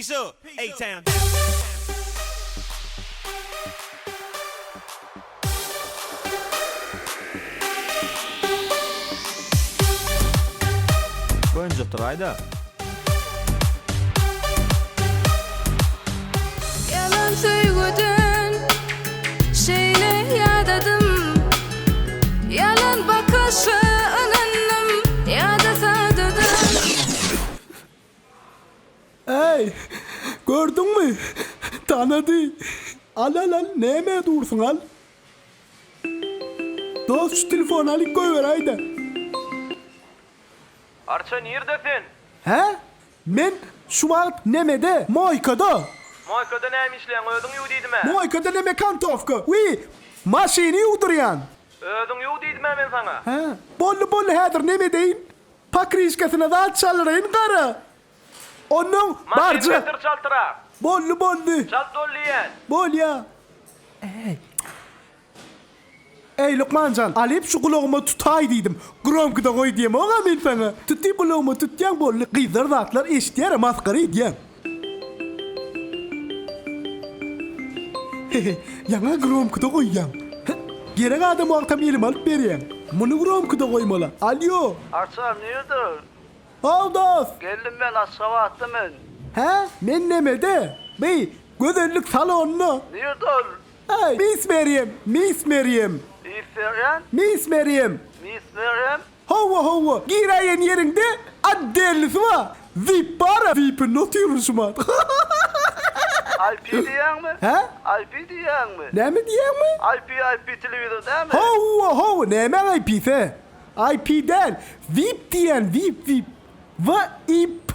Peace up, A-Town. Boyunca turayda. Yalan söyleden şeyle yadadım. Yalan bakışı ananım yada sadıdım. Hey, gördün mü? Tanıdı. Al neme dursun al. Dost şu telefonu alıp koyver haydi. Arça neredesin? He? Men şu vakt nemede, Moyka'da. Moyka'da neymişlen? Ödün yudiydim he. Moyka'da neme kantovka. Oui, maşini yuduruyan. Ödün yudiydim he ben sana. He? Bollu hadır nemedeyim. Pakrişkasına da çalırayın karı. Onun Maşini barcı. getir çaltıra. Bollu. Çalt dollu yen. Bol ya. Ey Lokmancan, alıp şu kulağıma tutay dedim. Gromkıda koy diyem oğa ben sana. Tutti kulağıma tutyan bollu kıydır zatlar eşitler maskara ediyem. Yana gromkıda koyyan. Gerek adam ortam elim alıp veriyem. Bunu gromkıda koymala. Alo. Arçam nerede? Havdas. Geldim ben aşağı attım ben. He? Men nemede. Bey, güzellik salonunu. Nerede ol? Hey, Miss Meryem. İferen, Miss Meryem. Miss Meryem. Hova. Gireyen yerinde adderlisi var. Vip bara. Vip'in notuyoruz mu? Alpi diyen mi? He? Alpi diyen mi? Ne mi diyen mi? Alpi televizyon değil mi? Hova. Ne mi IP'se? IP'den. Vip diyen vip. VIP.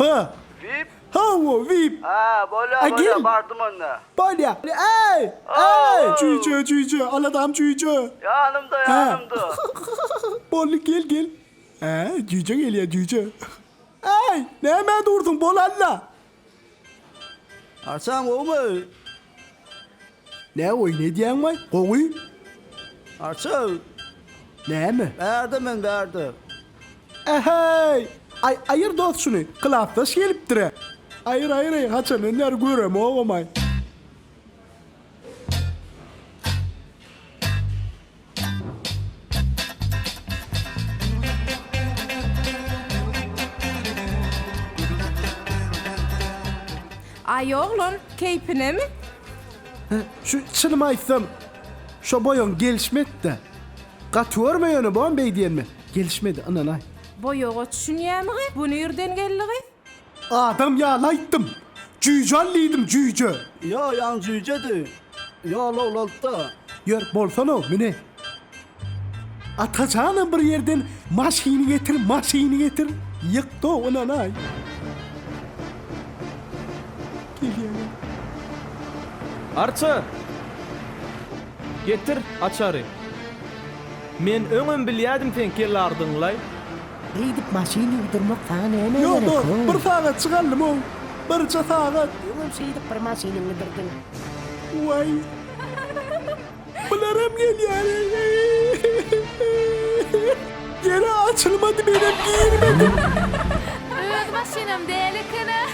Vip. Hova vip. Ha, Agil. böyle vardım onunla. Balya. Ey. Cüyce. Aladam cüyce. Yanımda. Bollu gel. Cüyce geliyor cüyce. Ey. Ne hemen durdun bol Allah. Arçam o mu? Ne ne diyen var? Kovuy. Arçam. Ne mi? Verdim. Hey. Ayır dost şunu. Klaftaş gelip dire. Ayır. Haçan önler görem oğamay. Ay oğlum keyfine mi? Şu çılmaysam. Şu boyun gelişmedi de. Katıyor mu yönü bon bey diyen mi? Gelişmedi ananay. Boyoğa düşünüyor mu? Bu nereden geldi? Adam yağlaydım. Cüycanlıydım cüyce. Ya yan cücedi. Ya lololta. Yer bolsana mene. Atacağına bir yerden maşini getir. Yıktı ona nay. Geliyor. Arça. Getir açarı. Men öňüm bilýärdim sen kellardın lay. Gidip maşini yudurmak sana ne Yok gerek dur. Bir saat çıkalım o. Bir saat. Yolum şeydip bir maşini yudurdun. Vay. Bularım geliyor. Yere açılmadı benim giyirmedim. Öz başınım değil kına.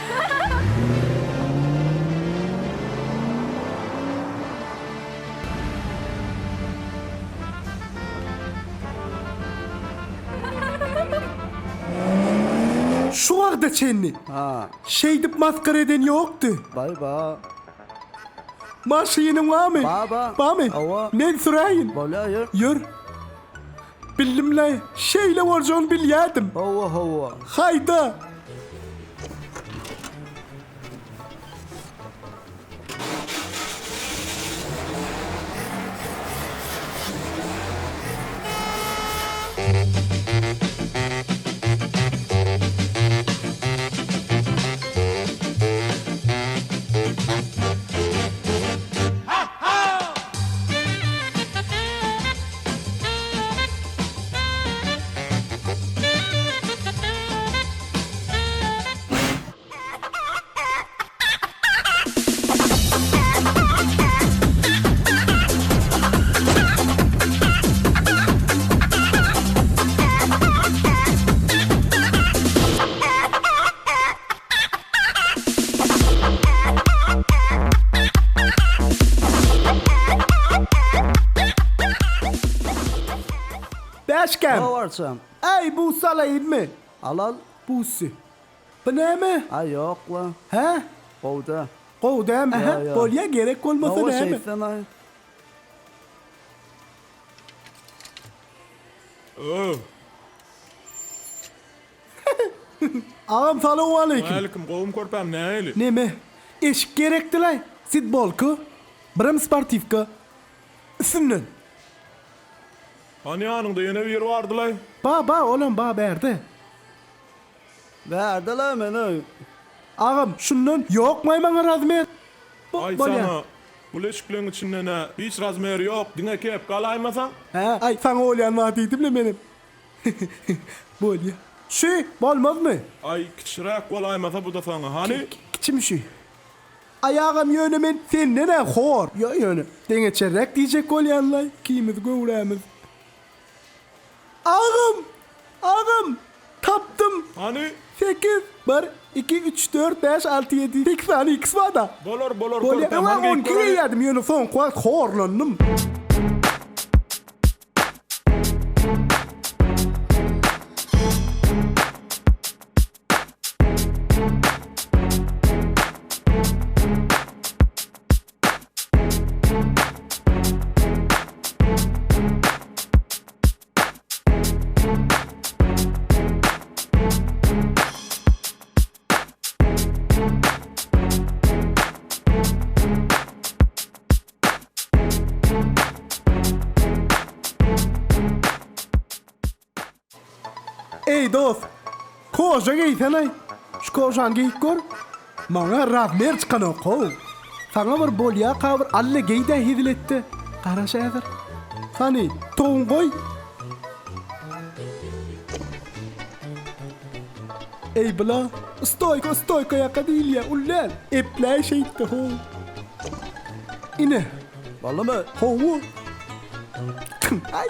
Şu vakda çenni. Ha, Şeydip maskara eden yoktu. bay. Maşinin var mı? Baba. Var mı? Ava. Men sürayın. Böyle yer. Yür. Billimle şeyle varacağını biliyordum. Hova. Hayda. eşkem. Ne varsam? Ey bu salayım mı? Al. Busu. Bu ne mi? Ay yok lan. He? Kovda. Kovdam. Ya. Bolya gerek olmasa Hava ne mi? şeytan ay. Ağam salamu aleyküm. Aleyküm qowum körpem näli? Ne mi? Eşik gerekti lan. Futbolku. Birim sportivka. Isimnin. Hani yanında yine bir vardı lan. Ba oğlum ba berdi. Verdi lan beni. Ağam şundan yok mu bana razmer? Ay sana. Bu leşiklerin içinde ne? Hiç razmer yok. Dine kep kalaymasan. Ha, ay sana olayan vadiydim ne benim. Bolya. Olmaz mı? Ay kiçirek kolaymasa bu da sana. Hani? Kim şu? Ayağım yönümün senden ne hor? Ya yönü. Dene çerek diyecek olayanlar. Kimiz göğremiz. Ağam. Taptım. Hani? 8, 1, 2, 3, 4, 5, 6, 7, 8 tane X var da. Bolor Bolya, körpem. ama 10 kere yedim yönü son kuat horlandım. Ey dost, koca giysen ay. Şu kocan giyip gör. Bana razmer çıkan o kov. Sana bir bolya kavur alle giyde hidiletti. Karaşa edir. Hani, toğun koy. Ey bla, stoyka yaka değil ya, ulan. Eplay şeydi ho. İne, Vallahi mı? hovu. Ay.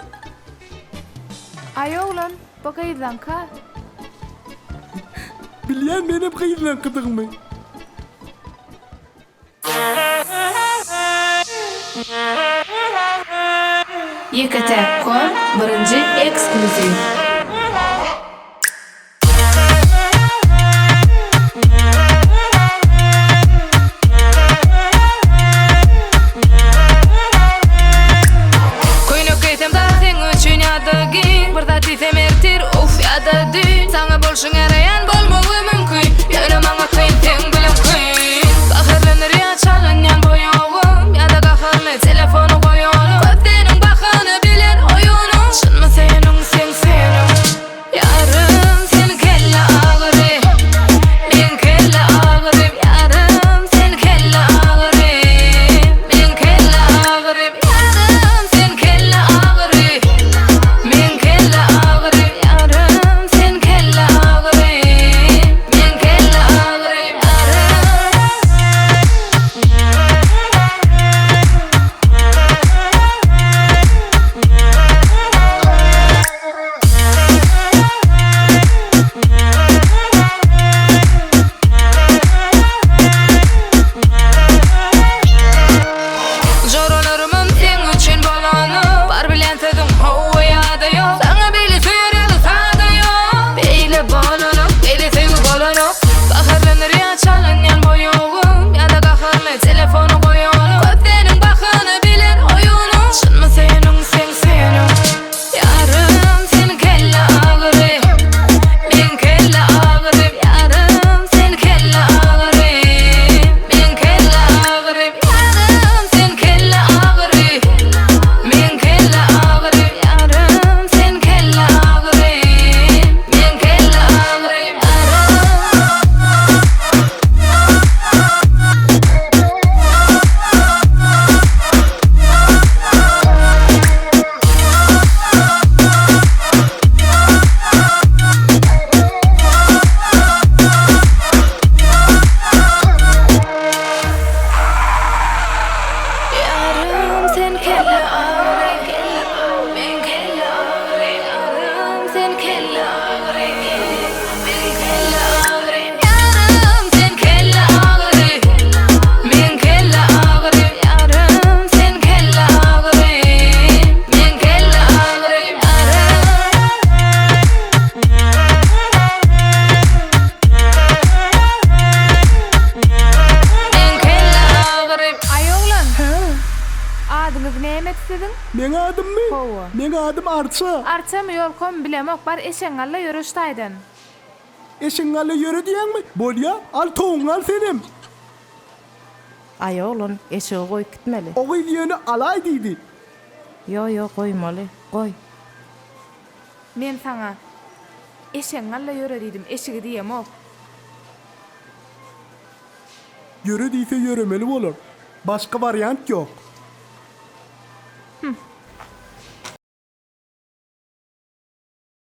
Ay oğlan, bakaydan ka. Bilyen benim kıyılan kıdığımı. Yekatek.com birinci ekskluziv. Sana bolşun arayan bolmağı mümkün. Yönüm ana kıyın ten bilem kıyın. Kahırlanır ya çalınyan boyağım. Ya da kahırlı telefonu koyalım. Köftenin bakanı bilen oyunu. Şın mı senin sen senin. Men adım mı? Hova. Men adım Arça. Arça mı yolkom bilemok bar eşen alla yürüyüştaydan. Eşin alı yürü diyen mi? Bolya, al toğun al senim. Ay oğlum eşeği koy gitmeli. O videonu alay dedi. Yo koymalı. Koy. Men sana eşen alla yürü dedim. Eşeği diyemok. Yürü deyse yürümeli olur. Başka varyant yok.